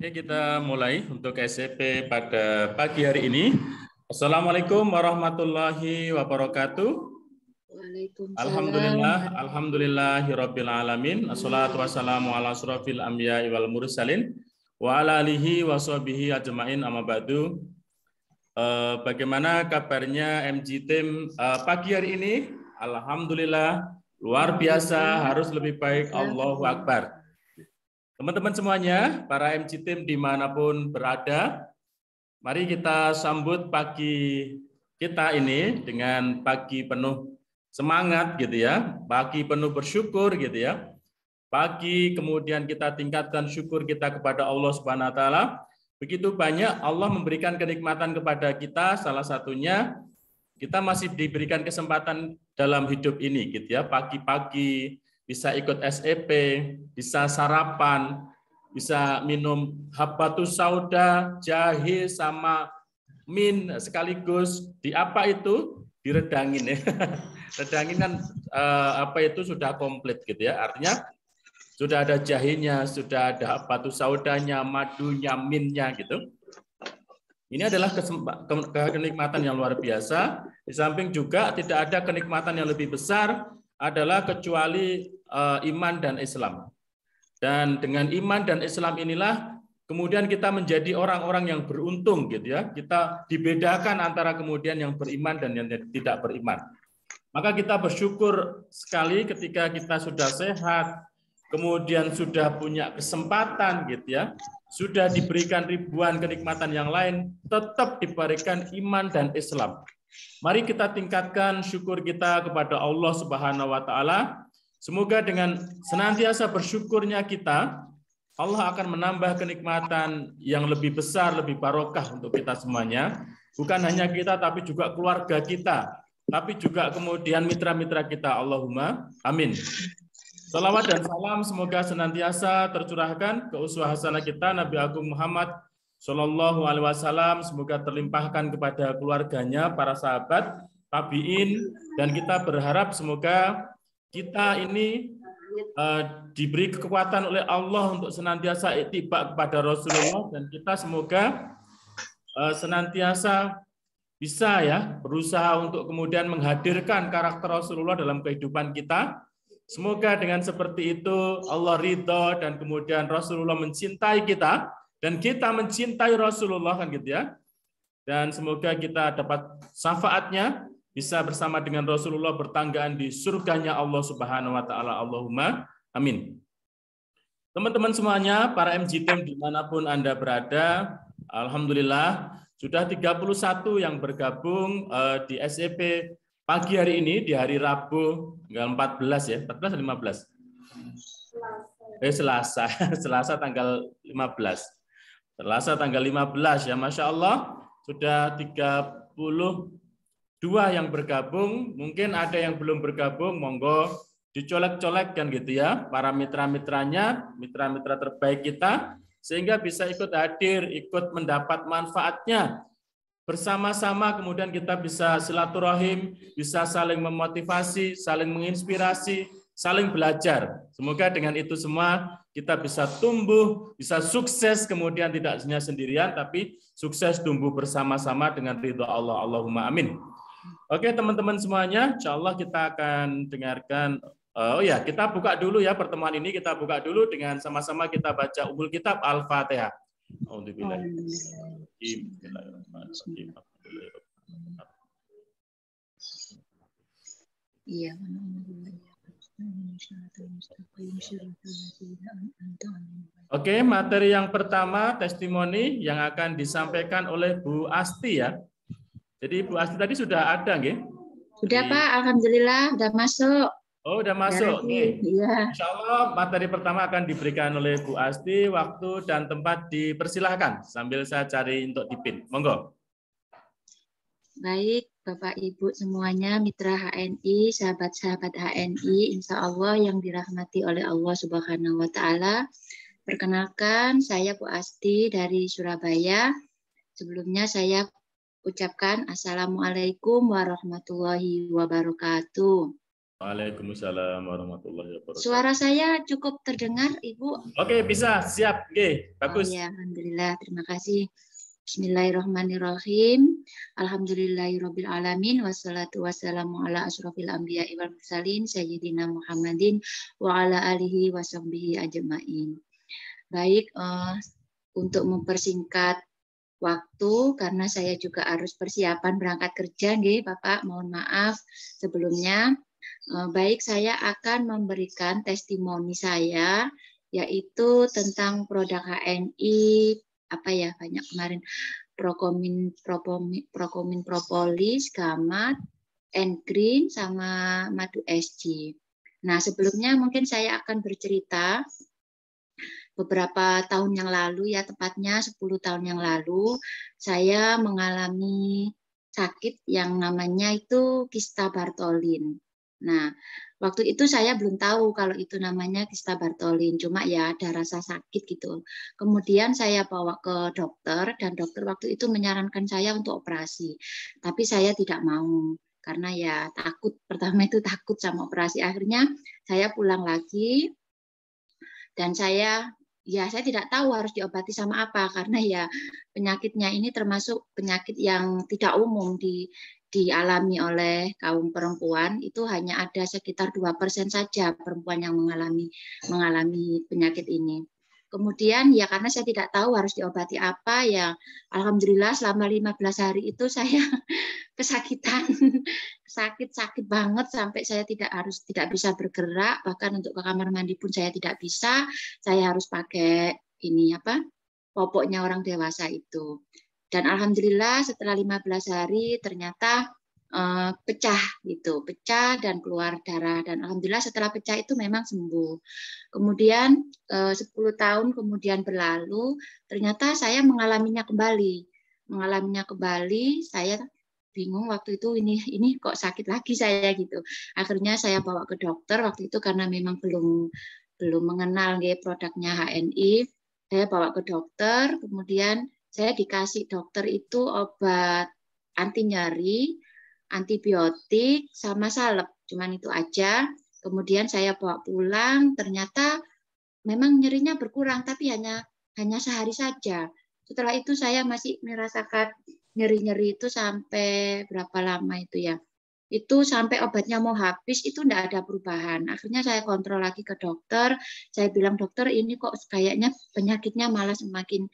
Oke, kita mulai untuk SEP pada pagi hari ini. Assalamualaikum warahmatullahi wabarakatuh. Waalaikumsalam. Alhamdulillahirabbil alamin. Assalatu wassalamu ala asrofil anbiya'i wal mursalin wa ala alihi wa sahbihi ajmain amma ba'du. Bagaimana kabarnya MG Team pagi hari ini? Alhamdulillah luar biasa, harus lebih baik. Allahu Akbar. Teman-teman semuanya, para MC Team dimanapun berada, mari kita sambut pagi kita ini dengan pagi penuh semangat gitu ya, pagi penuh bersyukur gitu ya. Pagi kemudian kita tingkatkan syukur kita kepada Allah Subhanahu wa taala. Begitu banyak Allah memberikan kenikmatan kepada kita, salah satunya kita masih diberikan kesempatan dalam hidup ini gitu ya. Pagi-pagi bisa ikut SEP, bisa sarapan, bisa minum habbatus sauda, jahe sama min sekaligus di apa itu? Diredangin ya. Redangin kan apa itu sudah komplit gitu ya. Artinya sudah ada jahenya, sudah ada habbatus saudanya, madunya, minnya gitu. Ini adalah kenikmatan yang luar biasa. Di samping juga tidak ada kenikmatan yang lebih besar adalah kecuali iman dan Islam. Dan dengan iman dan Islam inilah kemudian kita menjadi orang-orang yang beruntung gitu ya. Kita dibedakan antara kemudian yang beriman dan yang tidak beriman. Maka kita bersyukur sekali ketika kita sudah sehat, kemudian sudah punya kesempatan gitu ya, sudah diberikan ribuan kenikmatan yang lain, tetap diberikan iman dan Islam. Mari kita tingkatkan syukur kita kepada Allah Subhanahu wa taala. Semoga dengan senantiasa bersyukurnya kita, Allah akan menambah kenikmatan yang lebih besar, lebih barokah untuk kita semuanya. Bukan hanya kita, tapi juga keluarga kita, tapi juga kemudian mitra-mitra kita. Allahumma amin. Salawat dan salam semoga senantiasa tercurahkan ke uswah hasanah kita Nabi Agung Muhammad Shallallahu Alaihi Wasallam, semoga terlimpahkan kepada keluarganya, para sahabat, tabiin, dan kita berharap semoga kita ini diberi kekuatan oleh Allah untuk senantiasa ittiba kepada Rasulullah, dan kita semoga senantiasa bisa ya berusaha untuk kemudian menghadirkan karakter Rasulullah dalam kehidupan kita. Semoga dengan seperti itu Allah ridho dan kemudian Rasulullah mencintai kita dan kita mencintai Rasulullah kan gitu ya. Dan semoga kita dapat syafaatnya, bisa bersama dengan Rasulullah bertanggaan di surganya Allah Subhanahu wa taala. Allahumma amin. Teman-teman semuanya, para MG Team dimanapun Anda berada, alhamdulillah sudah 31 yang bergabung di SEP pagi hari ini, di hari Rabu tanggal 14 ya, 14 atau 15? Selasa, Selasa tanggal 15. Selasa tanggal 15 ya, Masya Allah, sudah 32 yang bergabung. Mungkin ada yang belum bergabung, monggo dicolek-colek kan gitu ya, para mitra-mitranya, mitra-mitra terbaik kita, sehingga bisa ikut hadir, ikut mendapat manfaatnya. Bersama-sama kemudian kita bisa silaturahim, bisa saling memotivasi, saling menginspirasi, saling belajar. Semoga dengan itu semua kita bisa tumbuh, bisa sukses, kemudian tidak hanya sendirian, tapi sukses tumbuh bersama-sama dengan ridho Allah. Allahumma amin. Oke teman-teman semuanya, insya Allah kita akan dengarkan. Oh ya, kita buka dulu ya pertemuan ini, kita buka dulu dengan sama-sama kita baca Ummul Kitab Al-Fatihah. Oke, materi yang pertama testimoni yang akan disampaikan oleh Bu Asti ya. Jadi Bu Asti tadi sudah ada nggih? Sudah Pak, alhamdulillah sudah masuk. Oh, udah masuk. Nih. Iya. Insya Allah materi pertama akan diberikan oleh Bu Asti, waktu dan tempat dipersilahkan sambil saya cari untuk dipin. Monggo. Baik, Bapak Ibu semuanya, mitra HNI, sahabat-sahabat HNI, insya Allah yang dirahmati oleh Allah Subhanahu wa taala. Perkenalkan, saya Bu Asti dari Surabaya. Sebelumnya saya ucapkan Assalamualaikum warahmatullahi wabarakatuh. Waalaikumsalam warahmatullahi Suara wabarakatuh. saya cukup terdengar, Ibu? Oke, bisa. Siap. Oke, Oh bagus. ya, alhamdulillah. Terima kasih. Bismillahirrahmanirrahim. Alhamdulillahirabbil alamin wassalatu wassalamu ala asrofil anbiya'i wal mursalin sayyidina Muhammadin wa ala alihi washabbihi ajmain. Baik, untuk mempersingkat waktu karena saya juga harus persiapan berangkat kerja nggih, Bapak, mohon maaf sebelumnya. Baik, saya akan memberikan testimoni saya yaitu tentang produk HNI apa ya, banyak kemarin Prokomin propolis, gamat, Green sama madu SG. Nah, sebelumnya mungkin saya akan bercerita beberapa tahun yang lalu, ya tepatnya 10 tahun yang lalu, saya mengalami sakit yang namanya itu kista Bartholin. Nah, waktu itu saya belum tahu kalau itu namanya kista Bartholin, cuma ya ada rasa sakit gitu. Kemudian saya bawa ke dokter dan dokter waktu itu menyarankan saya untuk operasi. Tapi saya tidak mau karena ya takut, pertama itu takut sama operasi. Akhirnya saya pulang lagi dan saya tidak tahu harus diobati sama apa karena ya penyakitnya ini termasuk penyakit yang tidak umum dialami oleh kaum perempuan. Itu hanya ada sekitar 2% saja perempuan yang mengalami penyakit ini. Kemudian ya karena saya tidak tahu harus diobati apa, ya alhamdulillah selama 15 hari itu saya kesakitan, sakit banget sampai saya tidak bisa bergerak, bahkan untuk ke kamar mandi pun saya tidak bisa. Saya harus pakai ini apa? Popoknya orang dewasa itu. Dan alhamdulillah setelah 15 hari ternyata pecah gitu, pecah dan keluar darah, dan alhamdulillah setelah pecah itu memang sembuh. Kemudian 10 tahun kemudian berlalu, ternyata saya mengalaminya kembali. Saya bingung waktu itu, ini kok sakit lagi saya gitu. Akhirnya saya bawa ke dokter waktu itu karena memang belum mengenal produknya HNI. Saya bawa ke dokter, kemudian saya dikasih dokter itu obat anti nyeri, antibiotik, sama salep. Cuman itu aja. Kemudian saya bawa pulang, ternyata memang nyerinya berkurang, tapi hanya sehari saja. Setelah itu saya masih merasakan nyeri-nyeri itu sampai berapa lama itu ya. Itu sampai obatnya mau habis, itu enggak ada perubahan. Akhirnya saya kontrol lagi ke dokter. Saya bilang, dokter ini kok kayaknya penyakitnya malah semakin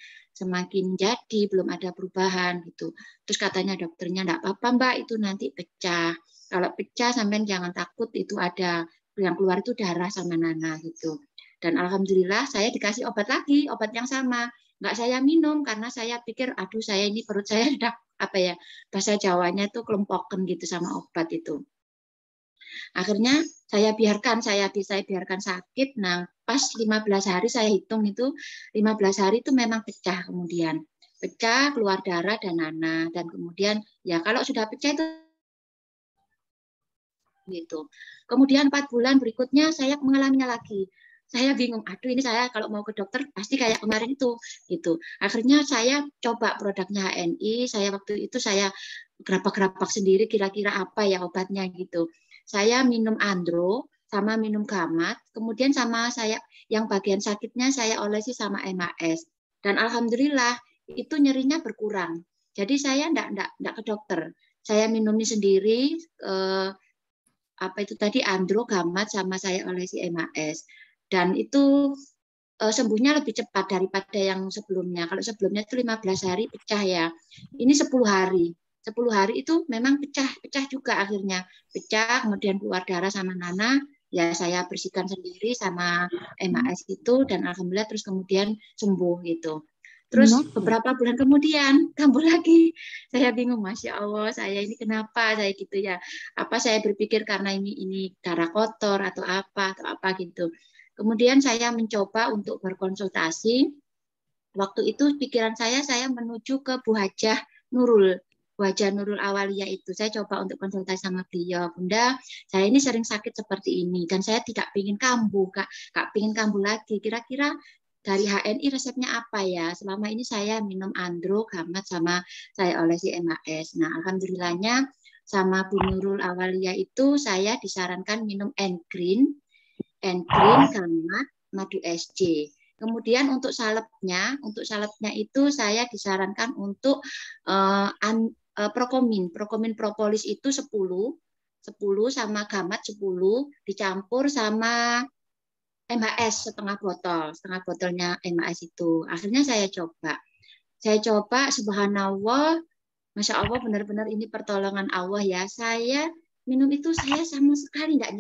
jadi, belum ada perubahan gitu. Terus katanya dokternya, enggak apa-apa Mbak, itu nanti pecah. Kalau pecah sampean jangan takut, itu ada yang keluar itu darah sama nanah gitu. Dan alhamdulillah saya dikasih obat lagi, obat yang sama. Enggak saya minum karena saya pikir, aduh saya ini perut saya sudah apa ya, bahasa Jawanya itu kelompokan gitu sama obat itu. Akhirnya saya biarkan sakit. Nah, pas 15 hari saya hitung itu 15 hari itu memang pecah, kemudian pecah, keluar darah dan nanah, dan kemudian ya kalau sudah pecah itu gitu. Kemudian 4 bulan berikutnya saya mengalaminya lagi. Saya bingung, aduh ini saya kalau mau ke dokter pasti kayak kemarin itu gitu. Akhirnya saya coba produknya HNI, waktu itu saya gerapak-gerapak sendiri kira-kira apa ya obatnya gitu. Saya minum Andro sama minum gamat, kemudian sama saya yang bagian sakitnya saya olesi sama MAS. Dan alhamdulillah itu nyerinya berkurang. Jadi saya enggak ke dokter. Saya minumnya sendiri apa itu tadi Andro, gamat sama saya olesi MAS. Dan itu sembuhnya lebih cepat daripada yang sebelumnya. Kalau sebelumnya itu 15 hari pecah ya. Ini 10 hari. 10 hari itu memang pecah juga akhirnya. Pecah, kemudian keluar darah sama nanah. Ya saya bersihkan sendiri sama MAS itu, dan alhamdulillah terus kemudian sembuh gitu. Terus beberapa bulan kemudian kambuh lagi. Saya bingung, Masya Allah, saya ini kenapa saya gitu ya. Apa saya berpikir karena ini darah kotor atau apa gitu. Kemudian saya mencoba untuk berkonsultasi. Waktu itu pikiran saya menuju ke Bu Hajah Nurul. Bu Hajah Nurul Awaliyah itu. Saya coba untuk konsultasi sama beliau. Bunda, saya ini sering sakit seperti ini. Dan saya tidak ingin kambuh, Kak ingin kambuh lagi. Kira-kira dari HNI resepnya apa ya? Selama ini saya minum Andro, gamat, sama saya olesi MAS. Nah, alhamdulillahnya sama Bu Nurul Awalia itu saya disarankan minum N-Green, Gamat, Madu SC. Kemudian untuk salepnya itu saya disarankan untuk Prokomin propolis itu 10 sama Gamat 10 dicampur sama MHS setengah botolnya MHS itu. Akhirnya saya coba, subhanallah, Masya Allah, benar-benar ini pertolongan Allah ya. Saya minum itu saya sama sekali tidak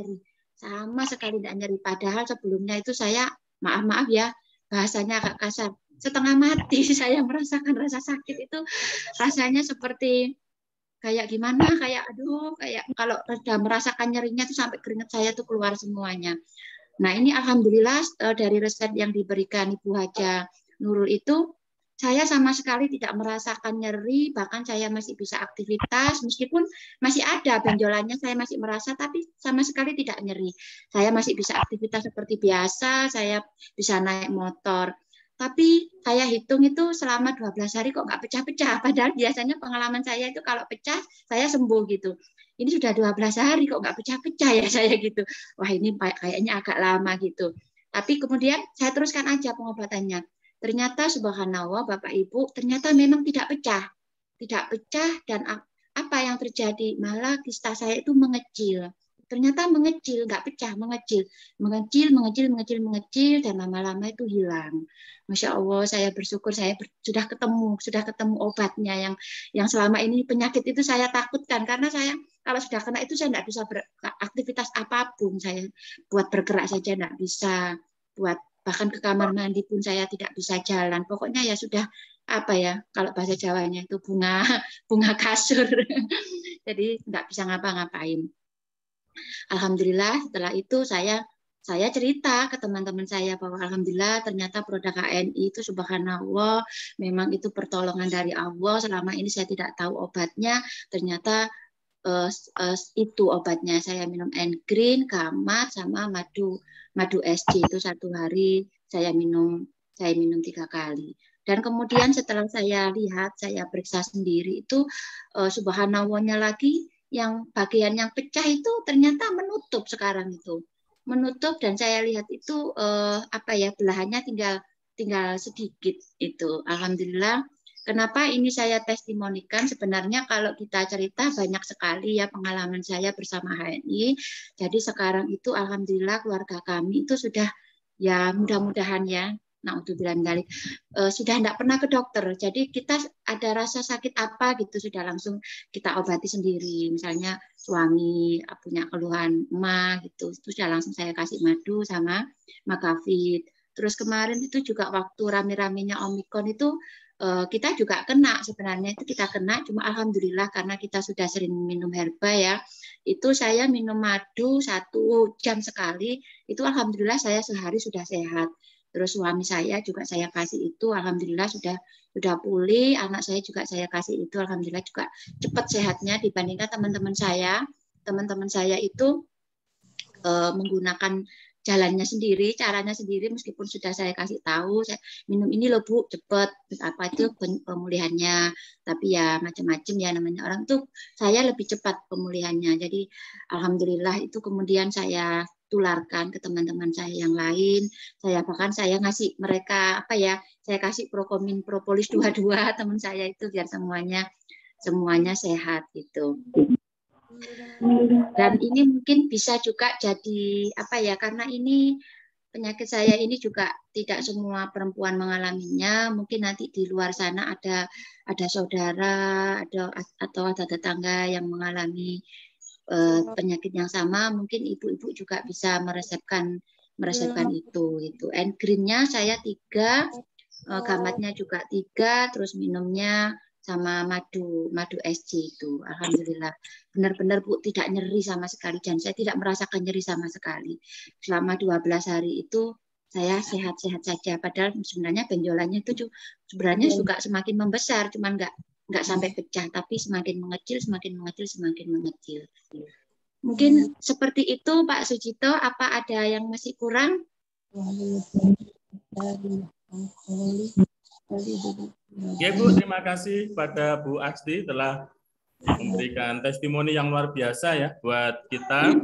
nyeri, padahal sebelumnya itu saya, maaf ya, bahasanya agak kasar, setengah mati. Saya merasakan rasa sakit itu, rasanya seperti kayak gimana, kayak aduh, kayak kalau sudah merasakan nyerinya itu sampai keringat saya tuh keluar semuanya. Nah, ini alhamdulillah dari resep yang diberikan Ibu Haja Nurul itu, saya sama sekali tidak merasakan nyeri, bahkan saya masih bisa aktivitas, meskipun masih ada benjolannya, saya masih merasa, tapi sama sekali tidak nyeri. Saya masih bisa aktivitas seperti biasa, saya bisa naik motor. Tapi saya hitung itu selama 12 hari kok nggak pecah-pecah, padahal biasanya pengalaman saya itu kalau pecah, saya sembuh gitu. Ini sudah 12 hari kok nggak pecah-pecah ya saya gitu. Wah, ini kayaknya agak lama gitu. Tapi kemudian saya teruskan aja pengobatannya. Ternyata subhanallah Bapak Ibu, ternyata memang tidak pecah. Tidak pecah, dan apa yang terjadi? Malah kista saya itu mengecil. Ternyata mengecil, nggak pecah, mengecil, dan lama-lama itu hilang. Masya Allah, saya bersyukur saya sudah ketemu obatnya yang selama ini penyakit itu saya takutkan, karena saya kalau sudah kena itu saya tidak bisa beraktivitas apapun, saya buat bergerak saja tidak bisa, bahkan ke kamar mandi pun saya tidak bisa jalan. Pokoknya ya sudah, apa ya, kalau bahasa Jawanya itu bunga kasur. Jadi nggak bisa ngapa-ngapain. Alhamdulillah setelah itu saya cerita ke teman-teman saya bahwa alhamdulillah ternyata produk HNI itu subhanallah memang itu pertolongan dari Allah. Selama ini saya tidak tahu obatnya, ternyata itu obatnya. Saya minum N-Green, Gamat, sama madu SC itu 1 hari saya minum 3 kali. Dan kemudian setelah saya lihat, saya periksa sendiri itu subhanallahnya lagi, yang bagian yang pecah itu ternyata menutup sekarang itu. Menutup, dan saya lihat itu belahannya tinggal sedikit itu. Alhamdulillah. Kenapa ini saya testimonikan? Sebenarnya kalau kita cerita banyak sekali ya pengalaman saya bersama HNI. Jadi sekarang itu alhamdulillah keluarga kami itu sudah, ya mudah-mudahan ya, sudah tidak pernah ke dokter. Jadi kita ada rasa sakit apa gitu sudah langsung kita obati sendiri. Misalnya suami punya keluhan emah gitu, itu sudah langsung saya kasih madu sama Makafit. Terus kemarin itu juga waktu rame-ramenya Omikron itu kita juga kena, sebenarnya itu kita kena, cuma alhamdulillah karena kita sudah sering minum herba ya, itu saya minum madu 1 jam sekali, itu alhamdulillah saya sehari sudah sehat. Terus suami saya juga saya kasih itu, alhamdulillah sudah pulih. Anak saya juga saya kasih itu, alhamdulillah juga cepat sehatnya dibandingkan teman-teman saya. Teman-teman saya itu menggunakan jalannya sendiri, caranya sendiri, meskipun sudah saya kasih tahu, saya minum ini loh Bu, cepat, apa itu pemulihannya. Tapi ya macam-macam ya namanya orang tuh, saya lebih cepat pemulihannya. Jadi alhamdulillah itu kemudian saya tularkan ke teman-teman saya yang lain. Bahkan saya ngasih mereka saya kasih Prokomin propolis 22 teman saya itu biar semuanya sehat gitu. Dan ini mungkin bisa juga jadi karena ini penyakit saya ini juga tidak semua perempuan mengalaminya. Mungkin nanti di luar sana ada saudara atau ada tetangga yang mengalami penyakit yang sama, mungkin ibu-ibu juga bisa meresepkan itu. N-Green-nya saya 3, Gamatnya juga 3, terus minumnya sama madu SC itu. Alhamdulillah. Benar-benar Bu tidak nyeri sama sekali, dan saya tidak merasakan nyeri sama sekali. Selama 12 hari itu saya sehat-sehat saja. Padahal sebenarnya benjolannya itu sebenarnya juga semakin membesar, cuman nggak sampai pecah, tapi semakin mengecil. Mungkin seperti itu Pak Sujito, apa ada yang masih kurang? Ya Bu, terima kasih pada Bu Asti telah memberikan testimoni yang luar biasa ya buat kita,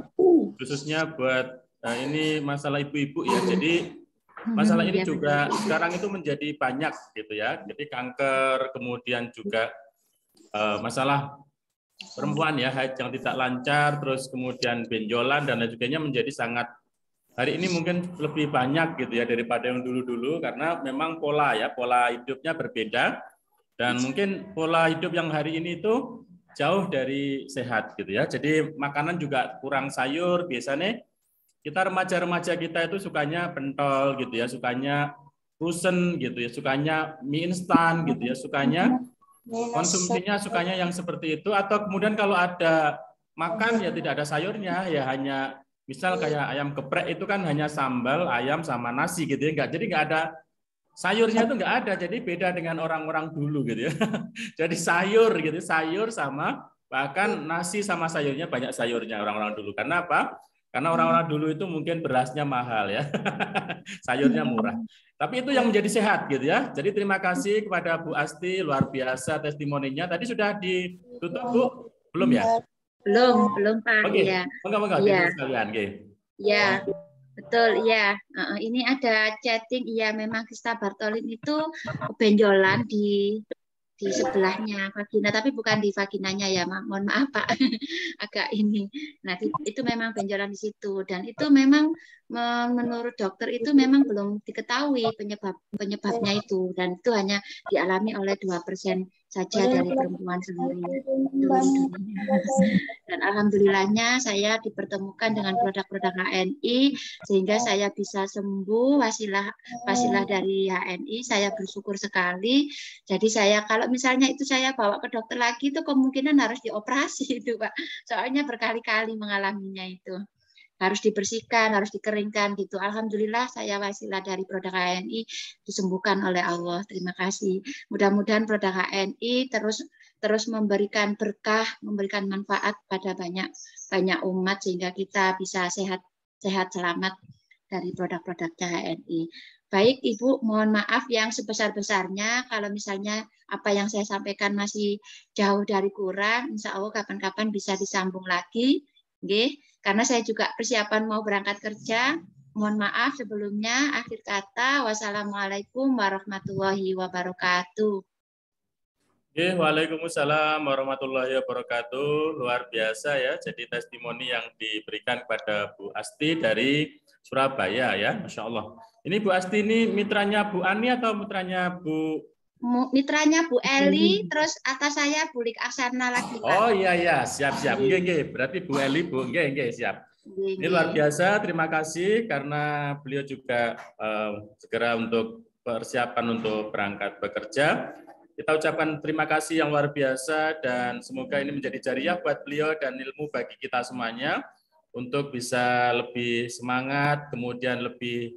khususnya buat ini masalah ibu-ibu ya. Jadi masalah ini juga sekarang itu menjadi banyak gitu ya. Jadi kanker, kemudian juga masalah perempuan ya, haid yang tidak lancar, terus kemudian benjolan dan lain sebagainya menjadi sangat hari ini mungkin lebih banyak gitu ya daripada yang dulu-dulu, karena memang pola hidupnya berbeda, dan mungkin pola hidup yang hari ini itu jauh dari sehat gitu ya. Jadi makanan juga kurang sayur, biasanya kita remaja-remaja kita itu sukanya pentol gitu ya, sukanya rusen gitu ya, sukanya mie instan gitu ya, sukanya konsumsinya sukanya yang seperti itu, atau kemudian kalau ada makan ya tidak ada sayurnya, ya hanya misal kayak ayam geprek itu kan hanya sambal, ayam sama nasi gitu ya, enggak, jadi enggak ada sayurnya, itu enggak ada. Jadi beda dengan orang-orang dulu gitu ya. Jadi sayur gitu, sayur sama bahkan nasi sama sayurnya banyak sayurnya orang-orang dulu. Karena apa? Karena orang-orang dulu itu mungkin berasnya mahal ya. Sayurnya murah. Tapi itu yang menjadi sehat gitu ya. Jadi terima kasih kepada Bu Asti, luar biasa testimoninya. Tadi sudah ditutup Bu? Belum ya? Belum Pak. Oke, Iya. enggak Iya. ditutup sekalian. Oke. Iya. Betul, iya. Ini ada chatting, iya memang Krista Bartolin itu benjolan di sebelahnya vagina, tapi bukan di vaginanya ya, mohon maaf Pak, agak ini. Nah, itu memang benjolan di situ, dan itu memang menurut dokter itu memang belum diketahui penyebabnya itu, dan itu hanya dialami oleh 2% saja dari perempuan seluruh dunia. Dan alhamdulillahnya saya dipertemukan dengan produk-produk HNI sehingga saya bisa sembuh wasilah dari HNI. Saya bersyukur sekali. Jadi saya kalau misalnya itu saya bawa ke dokter lagi itu kemungkinan harus dioperasi itu Pak. Soalnya berkali-kali mengalaminya itu. Harus dibersihkan, harus dikeringkan gitu. Alhamdulillah saya wasilah dari produk HNI disembuhkan oleh Allah. Terima kasih. Mudah-mudahan produk HNI terus memberikan berkah, memberikan manfaat pada banyak umat sehingga kita bisa sehat selamat dari produk-produk HNI. Baik Ibu, mohon maaf yang sebesar-besarnya kalau misalnya apa yang saya sampaikan masih jauh dari kurang, insya Allah kapan-kapan bisa disambung lagi. Oke, karena saya juga persiapan mau berangkat kerja. Mohon maaf sebelumnya. Akhir kata, wassalamualaikum warahmatullahi wabarakatuh. Waalaikumsalam warahmatullahi wabarakatuh. Luar biasa ya. Jadi testimoni yang diberikan kepada Bu Asti dari Surabaya ya, Masya Allah. Ini Bu Asti ini mitranya Bu Ani atau mitranya Bu? Mitranya Bu Eli, terus atas saya Bu Lik Aksana lagi Pak. Oh iya, siap. Nggih. Berarti Bu Eli, Bu, nggih, siap. Ini luar biasa, terima kasih karena beliau juga segera untuk persiapan untuk berangkat bekerja. Kita ucapkan terima kasih yang luar biasa dan semoga ini menjadi jariah buat beliau dan ilmu bagi kita semuanya untuk bisa lebih semangat, kemudian lebih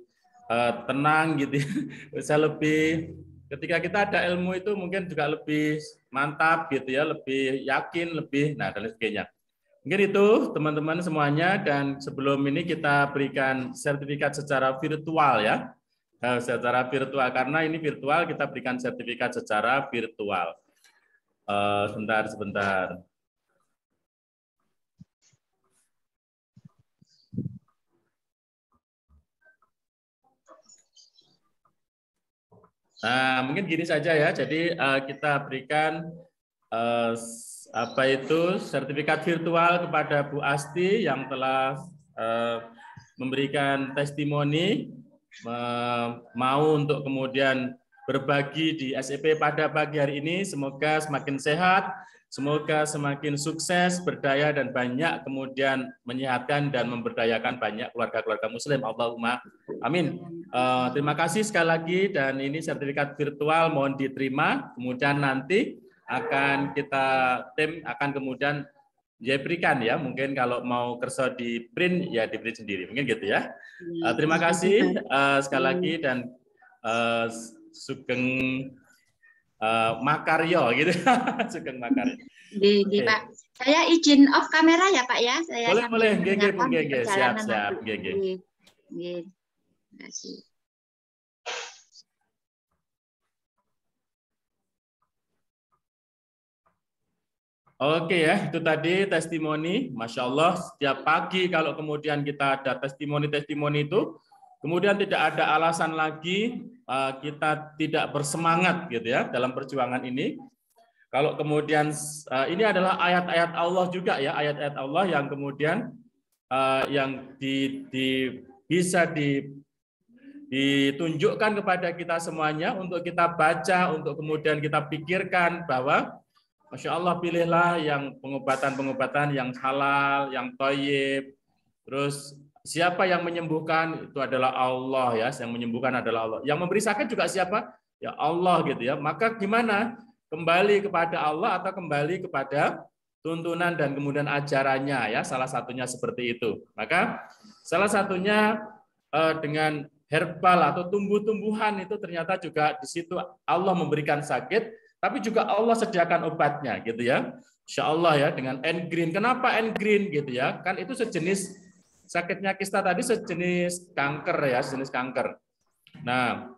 tenang gitu, bisa lebih ketika kita ada ilmu itu mungkin juga lebih mantap gitu ya, lebih yakin, lebih dan lain sebagainya. Mungkin itu teman-teman semuanya, dan sebelum ini kita berikan sertifikat secara virtual ya. Secara virtual, karena ini virtual kita berikan sertifikat secara virtual. Sebentar. Nah, mungkin gini saja ya. Jadi kita berikan sertifikat virtual kepada Bu Asti yang telah memberikan testimoni, mau untuk kemudian berbagi di SEP pada pagi hari ini. Semoga semakin sehat, semoga semakin sukses, berdaya, dan banyak kemudian menyehatkan dan memberdayakan banyak keluarga-keluarga muslim. Allahumma amin. Terima kasih sekali lagi, dan ini sertifikat virtual mohon diterima. Kemudian nanti akan tim akan kemudian berikan ya, mungkin kalau mau kerja di print ya di print sendiri, mungkin gitu ya. Terima kasih sekali lagi, dan Sugeng Makaryo gitu. Sugeng Makaryo. Oke, Pak. Saya izin off kamera ya Pak ya. Saya boleh. Nggih. Siap. Nggih. Terima kasih. Oke ya, itu tadi testimoni. Masya Allah, setiap pagi kalau kemudian kita ada testimoni-testimoni itu, kemudian tidak ada alasan lagi kita tidak bersemangat gitu ya dalam perjuangan ini. Kalau kemudian ini adalah ayat-ayat Allah juga ya, ayat-ayat Allah yang kemudian yang bisa ditunjukkan kepada kita semuanya untuk kita baca, untuk kemudian kita pikirkan bahwa Masya Allah, pilihlah yang pengobatan-pengobatan yang halal, yang thayyib. Terus siapa yang menyembuhkan itu adalah Allah ya, yang menyembuhkan adalah Allah. Yang memberi sakit juga siapa? Ya Allah gitu ya. Maka gimana? Kembali kepada Allah atau kembali kepada tuntunan dan kemudian ajarannya ya, salah satunya seperti itu. Maka salah satunya dengan herbal atau tumbuh-tumbuhan itu ternyata juga di situ Allah memberikan sakit, tapi juga Allah sediakan obatnya gitu ya. Insya Allah ya dengan N-Green. Kenapa N-Green gitu ya? Kan itu sejenis sakitnya kista tadi sejenis kanker ya, sejenis kanker. Nah,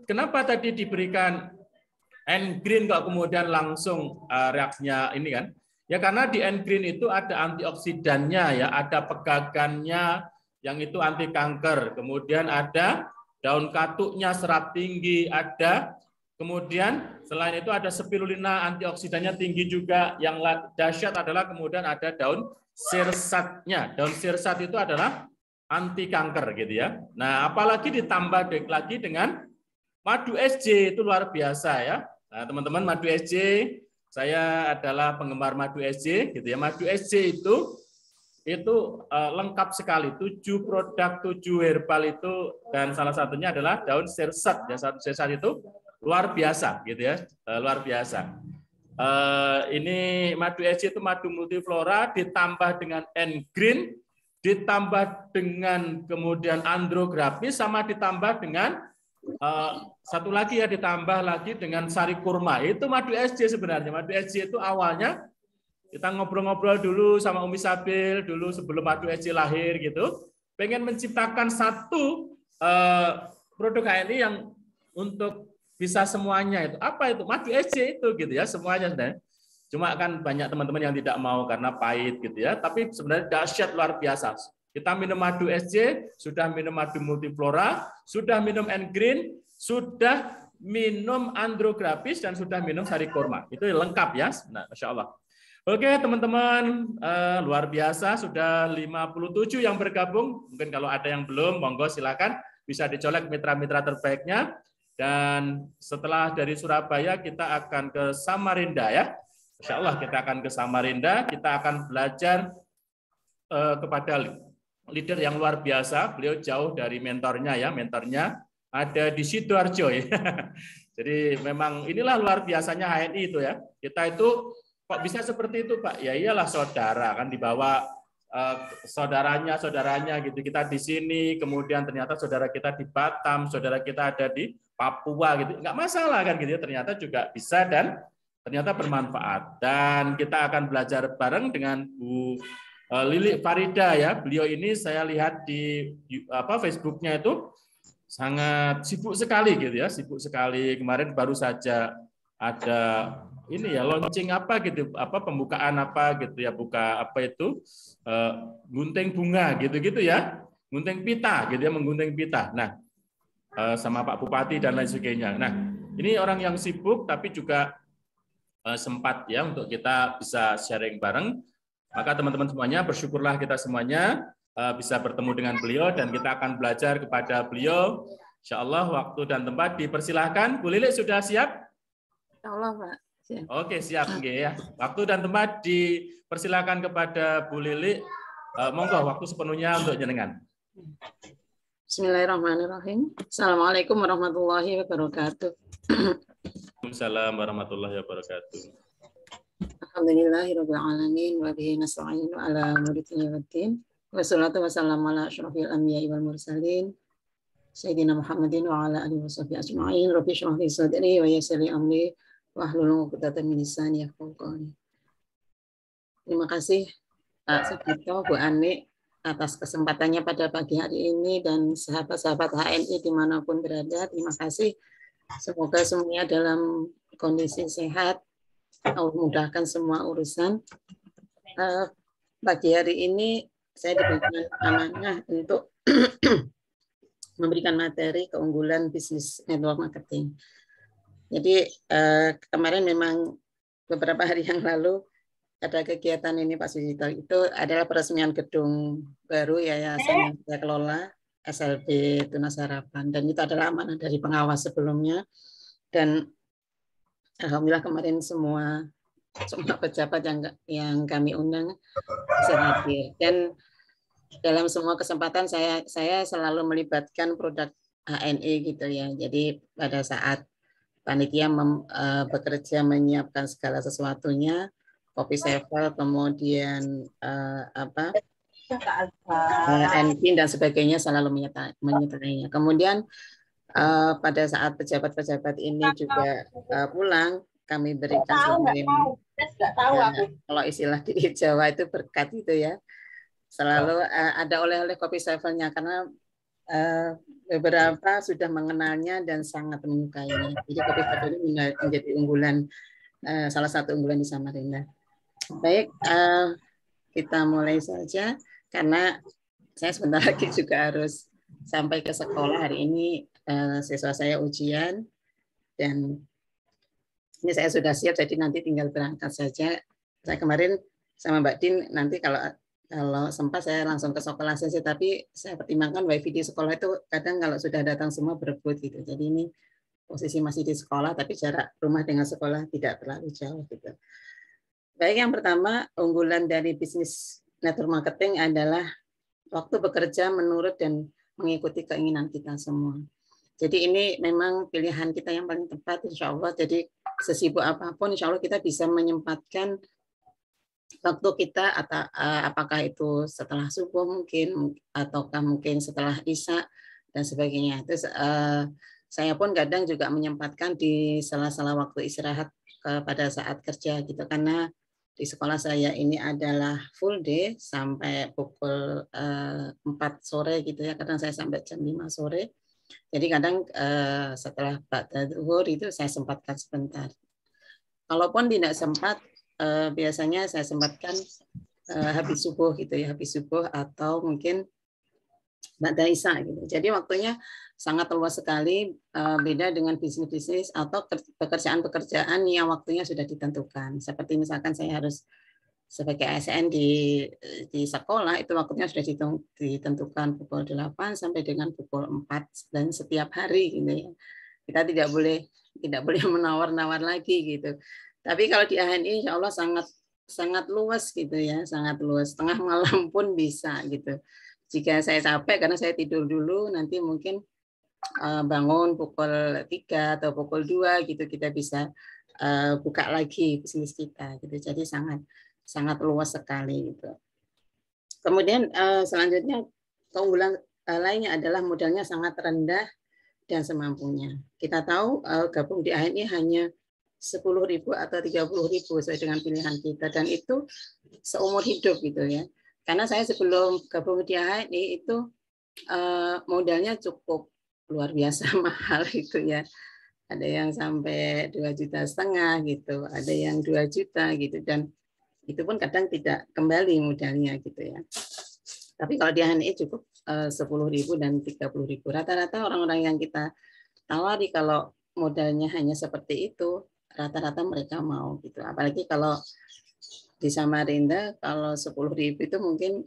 kenapa tadi diberikan N-Green kok kemudian langsung reaksinya ini kan? Ya karena di N-Green itu ada antioksidannya ya, ada pegagannya yang itu anti kanker. Kemudian ada daun katuknya serat tinggi, ada kemudian selain itu ada spirulina antioksidannya tinggi juga. Yang dahsyat adalah kemudian ada daun sirsatnya. Daun sirsat itu adalah anti kanker gitu ya. Nah, apalagi ditambah lagi dengan madu SJ itu luar biasa ya. Nah, teman-teman madu SJ, saya adalah penggemar madu SJ gitu ya. Madu SJ itu lengkap sekali, 7 produk, 7 herbal itu, dan salah satunya adalah daun sirsat. Ya, sirsat itu luar biasa gitu ya, luar biasa. Ini madu SC itu madu multiflora ditambah dengan N-Green, ditambah dengan kemudian andrograpis, sama ditambah dengan satu lagi ya, ditambah lagi dengan sari kurma. Itu madu SC sebenarnya. Madu SC itu awalnya kita ngobrol-ngobrol dulu sama Umi Sabil dulu sebelum madu SC lahir gitu, pengen menciptakan satu produk HNI yang untuk bisa semuanya itu. Apa itu? Madu SC itu gitu ya, semuanya sebenarnya. Cuma kan banyak teman-teman yang tidak mau karena pahit gitu ya, tapi sebenarnya dahsyat luar biasa. Kita minum madu SC, sudah minum madu multiflora, sudah minum N-Green, sudah minum andrograpis, dan sudah minum sari kurma. Itu lengkap ya. Nah, Masya Allah. Oke teman-teman, luar biasa, sudah 57 yang bergabung. Mungkin kalau ada yang belum, monggo silakan bisa dicolek mitra-mitra terbaiknya. Dan setelah dari Surabaya kita akan ke Samarinda ya. Insya Allah kita akan ke Samarinda, kita akan belajar kepada leader yang luar biasa. Beliau jauh dari mentornya ya, mentornya ada di Sidoarjo ya. Jadi memang inilah luar biasanya HNI itu ya. Kita itu kok bisa seperti itu Pak? Ya iyalah saudara, kan dibawa saudaranya gitu. Kita di sini, kemudian ternyata saudara kita di Batam, saudara kita ada di Papua gitu. Nggak masalah kan gitu ya. Ternyata juga bisa dan ternyata bermanfaat. Dan kita akan belajar bareng dengan Bu Lili Farida ya. Beliau ini saya lihat di Facebooknya itu sangat sibuk sekali gitu ya, sibuk sekali. Kemarin baru saja ada ini ya launching apa gitu, pembukaan apa gitu ya, buka apa itu gunting bunga gitu-gitu ya, gunting pita gitu ya, menggunting pita. Nah, sama Pak Bupati dan lain sebagainya. Nah, ini orang yang sibuk tapi juga sempat ya untuk kita bisa sharing bareng. Maka teman-teman semuanya bersyukurlah kita semuanya bisa bertemu dengan beliau dan kita akan belajar kepada beliau. Insya Allah waktu dan tempat dipersilahkan. Bu Lili sudah siap? Insya Allah Pak. Siap. Oke siap ya. Waktu dan tempat dipersilahkan kepada Bu Lili. Monggo waktu sepenuhnya untuk jenengan. Bismillahirrahmanirrahim. Assalamualaikum warahmatullahi wabarakatuh. Waalaikumsalam warahmatullahi wabarakatuh. Alhamdulillahirabbil alamin wa bihi nasta'inu ala umuri dunya waddin. Wassalatu wassalamu ala asyrofil anbiya'i wal mursalin sayyidina Muhammadin wa ala alihi washabbihi ajma'in. Rabbi shrah li sadri wa yassir li amri wahlul 'uqdatam min lisani yafqahu qawli. Terima kasih Pak Suparto, Bu Ani atas kesempatannya pada pagi hari ini dan sahabat-sahabat HNI dimanapun berada. Terima kasih. Semoga semuanya dalam kondisi sehat Allah mudahkan semua urusan. Pagi hari ini saya diberikan amanah untuk memberikan materi keunggulan bisnis network marketing. Jadi kemarin memang beberapa hari yang lalu ada kegiatan ini Pak Sujito, itu adalah peresmian gedung baru yayasan yang saya kelola, SLB Tunas Harapan, dan itu adalah amanah dari pengawas sebelumnya. Dan alhamdulillah kemarin semua pejabat yang kami undang bisa hadir. Dan dalam semua kesempatan saya selalu melibatkan produk HNI gitu ya. Jadi pada saat panitia bekerja menyiapkan segala sesuatunya, kopi sevel, kemudian NPIN dan sebagainya selalu menyertainya. Kemudian pada saat pejabat-pejabat ini juga pulang, kami berikan semacam, kalau istilah di Jawa itu berkat itu ya, selalu ada oleh-oleh kopi sevelnya karena beberapa sudah mengenalnya dan sangat menyukainya. Jadi kopi sevel ini menjadi unggulan, salah satu unggulan di Samarinda. Baik, kita mulai saja karena saya sebentar lagi juga harus sampai ke sekolah. Hari ini siswa saya ujian dan ini saya sudah siap, jadi nanti tinggal berangkat saja. Saya kemarin sama Mbak Din, nanti kalau sempat saya langsung ke sekolah saja, tapi saya pertimbangkan wifi di sekolah itu kadang kalau sudah datang semua berebut gitu. Jadi ini posisi masih di sekolah, tapi jarak rumah dengan sekolah tidak terlalu jauh gitu. Baik, yang pertama, unggulan dari bisnis network marketing adalah waktu bekerja menurut dan mengikuti keinginan kita semua. Jadi ini memang pilihan kita yang paling tepat, insya Allah. Jadi sesibuk apapun, insya Allah kita bisa menyempatkan waktu kita, atau apakah itu setelah subuh mungkin, ataukah mungkin setelah isya dan sebagainya. Terus saya pun kadang juga menyempatkan di sela-sela waktu istirahat pada saat kerja gitu, karena di sekolah saya ini adalah full day sampai pukul 4 sore gitu ya, kadang saya sampai jam 5 sore. Jadi kadang setelah ba'da zuhur itu saya sempatkan sebentar. Kalaupun tidak sempat, biasanya saya sempatkan habis subuh gitu ya, habis subuh atau mungkin ba'da isya gitu. Jadi waktunya sangat luas sekali, beda dengan bisnis-bisnis atau pekerjaan-pekerjaan yang waktunya sudah ditentukan. Seperti misalkan saya harus sebagai ASN di sekolah, itu waktunya sudah ditentukan pukul 8 sampai dengan pukul 4 dan setiap hari gitu ya. Kita tidak boleh menawar-nawar lagi gitu. Tapi kalau di AHNI insya Allah sangat luas gitu ya, sangat luas. Tengah malam pun bisa gitu. Jika saya capek karena saya tidur dulu, nanti mungkin bangun pukul 3 atau pukul 2 gitu, kita bisa buka lagi bisnis kita gitu. Jadi sangat luas sekali gitu. Kemudian selanjutnya keunggulan lainnya adalah modalnya sangat rendah dan semampunya. Kita tahu gabung di AHNI hanya 10.000 atau 30.000 sesuai dengan pilihan kita, dan itu seumur hidup gitu ya. Karena saya sebelum gabung di AHNI itu modalnya cukup luar biasa mahal gitu ya. Ada yang sampai 2,5 juta gitu, ada yang 2 juta gitu, dan itu pun kadang tidak kembali modalnya gitu ya. Tapi kalau di HNI cukup 10.000 dan 30.000. Rata-rata orang-orang yang kita tawari kalau modalnya hanya seperti itu, rata-rata mereka mau gitu. Apalagi kalau di Samarinda, kalau 10.000 itu mungkin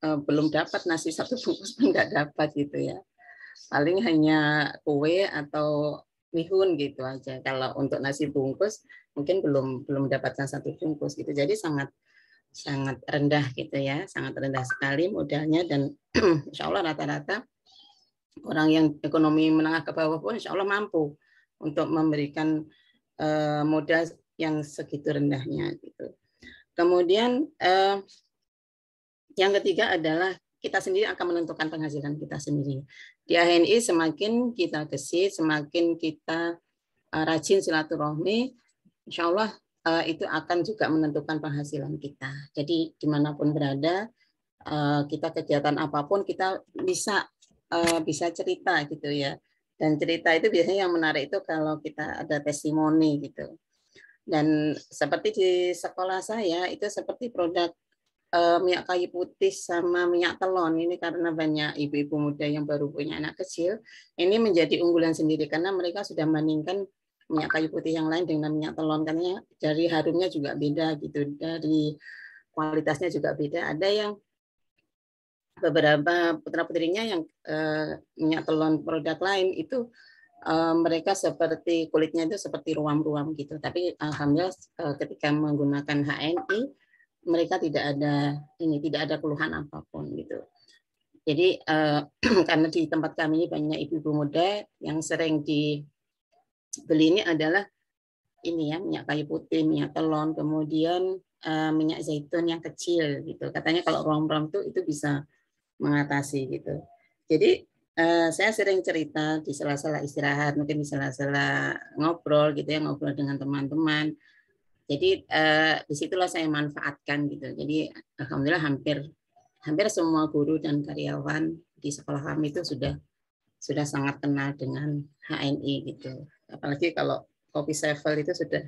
belum dapat nasi satu bungkus pun nggak dapat gitu ya. Paling hanya kue atau mihun gitu aja. Kalau untuk nasi bungkus mungkin belum mendapatkan satu bungkus gitu. Jadi sangat rendah gitu ya, sangat rendah sekali modalnya, dan insya Allah rata-rata orang yang ekonomi menengah ke bawah pun insya Allah mampu untuk memberikan modal yang segitu rendahnya gitu. Kemudian yang ketiga adalah kita sendiri akan menentukan penghasilan kita sendiri. Di AHNI semakin kita gesit, semakin kita rajin silaturahmi, insya Allah itu akan juga menentukan penghasilan kita. Jadi dimanapun berada, kita kegiatan apapun kita bisa cerita gitu ya. Dan cerita itu biasanya yang menarik itu kalau kita ada testimoni gitu. Dan seperti di sekolah saya itu seperti produk minyak kayu putih sama minyak telon ini, karena banyak ibu-ibu muda yang baru punya anak kecil, ini menjadi unggulan sendiri karena mereka sudah membandingkan minyak kayu putih yang lain dengan minyak telon, karena dari harumnya juga beda gitu, dari kualitasnya juga beda. Ada yang beberapa putra-putrinya yang minyak telon produk lain itu mereka seperti kulitnya itu seperti ruam-ruam gitu, tapi alhamdulillah ketika menggunakan HNI mereka tidak ada keluhan apapun gitu. Jadi karena di tempat kami ini banyak ibu-ibu muda, yang sering dibeli ini adalah ini ya, minyak kayu putih, minyak telon, kemudian minyak zaitun yang kecil gitu. Katanya kalau ruam-ruam itu bisa mengatasi gitu. Jadi saya sering cerita di sela-sela istirahat, mungkin di sela-sela ngobrol gitu ya, ngobrol dengan teman-teman. Jadi disitulah saya manfaatkan gitu. Jadi alhamdulillah hampir semua guru dan karyawan di sekolah kami itu sudah sangat kenal dengan HNI gitu. Apalagi kalau kopi sevel itu sudah